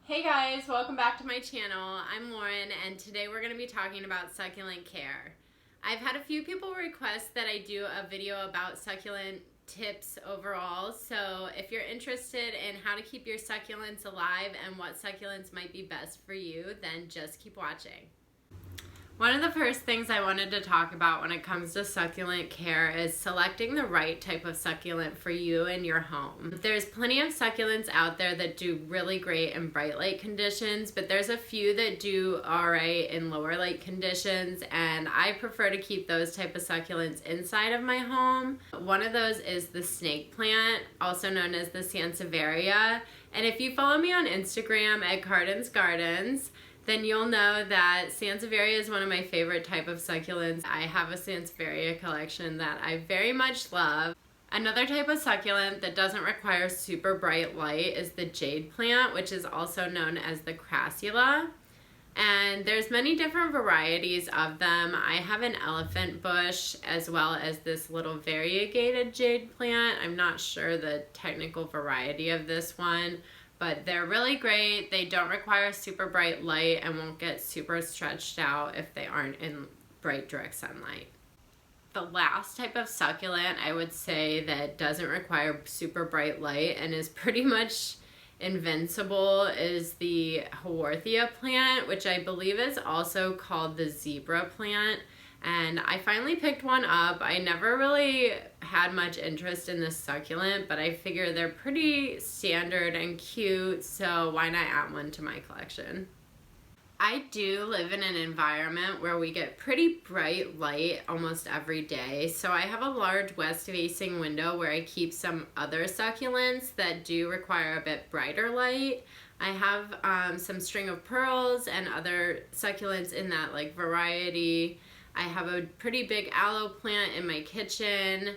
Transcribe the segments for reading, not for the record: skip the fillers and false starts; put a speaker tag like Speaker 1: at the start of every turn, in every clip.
Speaker 1: Hey guys, welcome back to my channel. I'm Lauren and today we're going to be talking about succulent care. I've had a few people request that I do a video about succulent tips overall, so if you're interested in how to keep your succulents alive and what succulents might be best for you, then just keep watching. One of the first things I wanted to talk about when it comes to succulent care is selecting the right type of succulent for you and your home. There's plenty of succulents out there that do really great in bright light conditions, but there's a few that do alright in lower light conditions, and I prefer to keep those type of succulents inside of my home. One of those is the snake plant, also known as the Sansevieria, and if you follow me on Instagram at Cardens, then you'll know that Sansevieria is one of my favorite type of succulents. I have a Sansevieria collection that I very much love. Another type of succulent that doesn't require super bright light is the jade plant, which is also known as the crassula. And there's many different varieties of them. I have an elephant bush as well as this little variegated jade plant. I'm not sure the technical variety of this one, but they're really great. They don't require super bright light and won't get super stretched out if they aren't in bright direct sunlight. The last type of succulent I would say that doesn't require super bright light and is pretty much invincible is the Parthia plant, which I believe is also called the zebra plant. And I finally picked one up. I never really had much interest in this succulent, but I figure they're pretty standard and cute, so why not add one to my collection? I do live in an environment where we get pretty bright light almost every day, so I have a large west-facing window where I keep some other succulents that do require a bit brighter light. I have some string of pearls and other succulents in that variety. I have a pretty big aloe plant in my kitchen,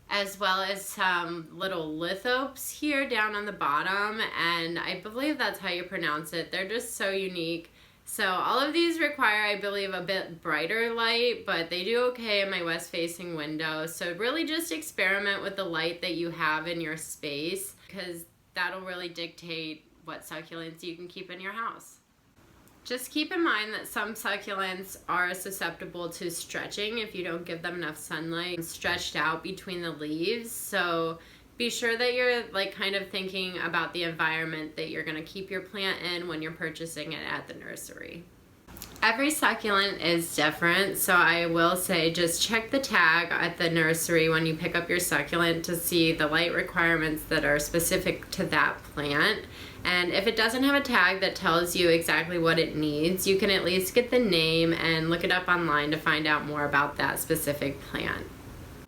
Speaker 1: as well as some little lithopes here down on the bottom, and I believe that's how you pronounce it. They're just so unique. So all of these require, I believe, a bit brighter light, but they do okay in my west-facing window. So really just experiment with the light that you have in your space, because that'll really dictate what succulents you can keep in your house. Just keep in mind that some succulents are susceptible to stretching if you don't give them enough sunlight stretched out between the leaves. So be sure that you're kind of thinking about the environment that you're going to keep your plant in when you're purchasing it at the nursery. Every succulent is different, so I will say just check the tag at the nursery when you pick up your succulent to see the light requirements that are specific to that plant. And if it doesn't have a tag that tells you exactly what it needs, you can at least get the name and look it up online to find out more about that specific plant.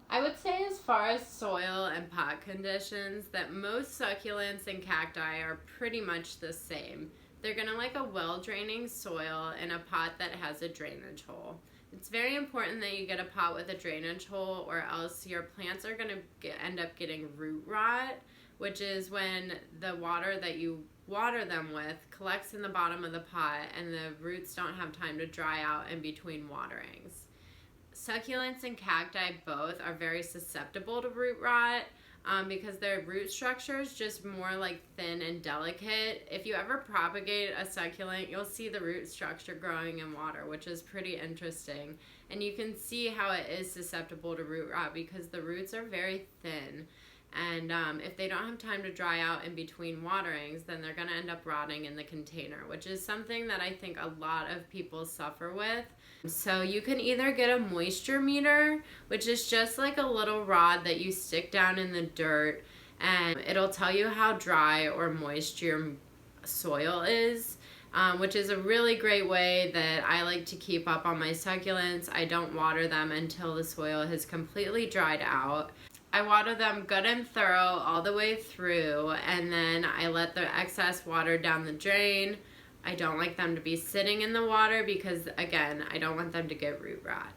Speaker 1: I would say as far as soil and pot conditions that most succulents and cacti are pretty much the same. They're going to like a well-draining soil in a pot that has a drainage hole. It's very important that you get a pot with a drainage hole, or else your plants are going to end up getting root rot, which is when the water that you water them with collects in the bottom of the pot and the roots don't have time to dry out in between waterings. Succulents and cacti both are very susceptible to root rot because their root structure is just more thin and delicate. If you ever propagate a succulent, you'll see the root structure growing in water, which is pretty interesting. And you can see how it is susceptible to root rot because the roots are very thin. And if they don't have time to dry out in between waterings, then they're going to end up rotting in the container, which is something that I think a lot of people suffer with. So you can either get a moisture meter, which is just like a little rod that you stick down in the dirt, and it'll tell you how dry or moist your soil is. Which is a really great way that I like to keep up on my succulents. I don't water them until the soil has completely dried out. I water them good and thorough all the way through, and then I let the excess water down the drain. I don't like them to be sitting in the water because, again, I don't want them to get root rot.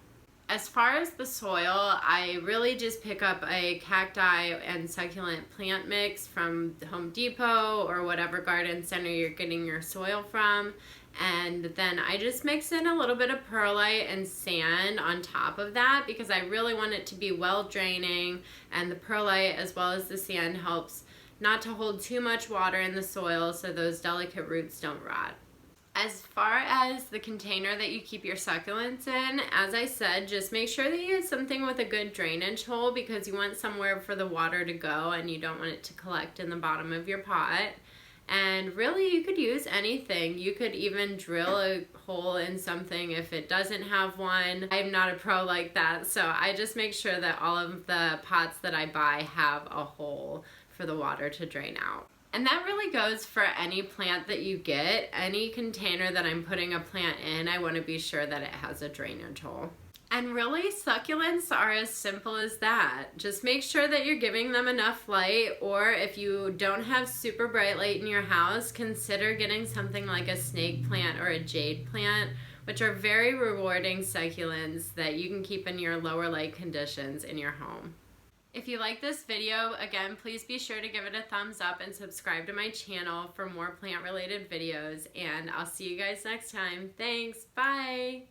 Speaker 1: As far as the soil, I really just pick up a cacti and succulent plant mix from Home Depot or whatever garden center you're getting your soil from, and then I just mix in a little bit of perlite and sand on top of that because I really want it to be well draining, and the perlite as well as the sand helps not to hold too much water in the soil so those delicate roots don't rot. As far as the container that you keep your succulents in, as I said, just make sure that you use something with a good drainage hole because you want somewhere for the water to go and you don't want it to collect in the bottom of your pot. And really, you could use anything. You could even drill a hole in something if it doesn't have one. I'm not a pro like that, so I just make sure that all of the pots that I buy have a hole for the water to drain out. And that really goes for any plant that you get. Any container that I'm putting a plant in, I want to be sure that it has a drainage hole. And really, succulents are as simple as that. Just make sure that you're giving them enough light, or if you don't have super bright light in your house, consider getting something like a snake plant or a jade plant, which are very rewarding succulents that you can keep in your lower light conditions in your home. If you like this video, again, please be sure to give it a thumbs up and subscribe to my channel for more plant-related videos, and I'll see you guys next time. Thanks, bye!